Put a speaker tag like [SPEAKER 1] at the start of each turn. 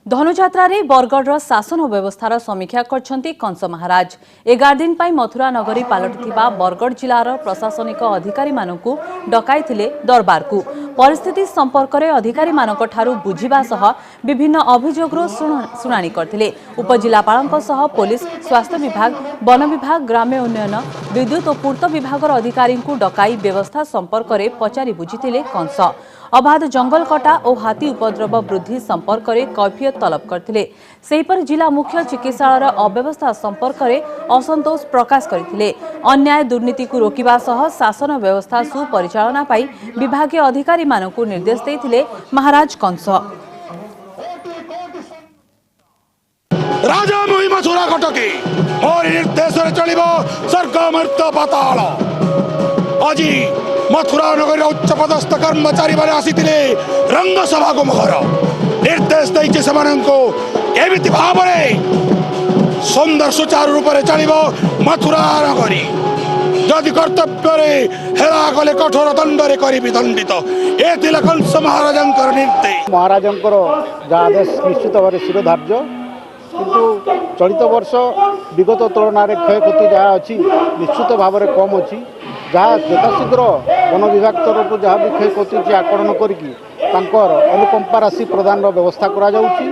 [SPEAKER 1] धनुजात्रा बरगढ़ शासन व्यवस्थार समीक्षा करछंती कंस महाराज। 11 दिन पर मथुरा नगरी पलटिथिबा बरगढ़ जिलार प्रशासनिक अधिकारी मानकु डकाइथिले दरबार को। परिस्थिति संपर्क में अधिकारी मानक ठारू बुझिबा सह विभिन्न अभियोगरो शुणाणी करथिले। उपजिलापालक सह पुलिस, स्वास्थ्य विभाग, वन विभाग, ग्राम्य उन्नयन, विद्युत और पूर्त विभाग अधिकारी डकाई व्यवस्था संपर्क में पचारि बुझिथिले कंस। अबाध जंगल कटा और हाथी उपद्रव वृद्धि संपर्क में कैफियत तलब करथिले। सेहीपर जिला मुख्य चिकित्सालय अव्यवस्था संपर्क में असंतोष प्रकाश करथिले। अन्याय दुर्नीति को रोकिबा सह शासन व्यवस्था सुपरिचालना पाई विभागीय अधिकारी मानकु निर्देश देथिले महाराज कंस।
[SPEAKER 2] राजा मुहि मथुरा कटकी मोर निर्देश चलिबो स्वर्ग मर्त्य पाताल। আজি मथुरा नगर उच्च पदस्थ कर्मचारी माने आसीथिले रंगसभा को मोहर निर्देश दैछे सेमानंको एमिति भाबरे सुंदर सुचारू रूप से चलिबो मथुरा नगरी। जदि कर्तव्य हेला गले कठोर दंडरे करिबि दंडित ए थिला कंस महाराजंकर निर्देश।
[SPEAKER 3] महाराजंकर आदेश निश्चित भाव शिरोधार्य किंतु चलित वर्ष विगत तुलन में क्षयक्षति जहाँ अच्छी निश्चित भाव में कम अच्छी जहाँ यथाशीघ्र वन विभाग तरफ जहाँ भी क्षयक्षति आकलन करके अनुकंपा राशि प्रदान व्यवस्था करा जाउछि।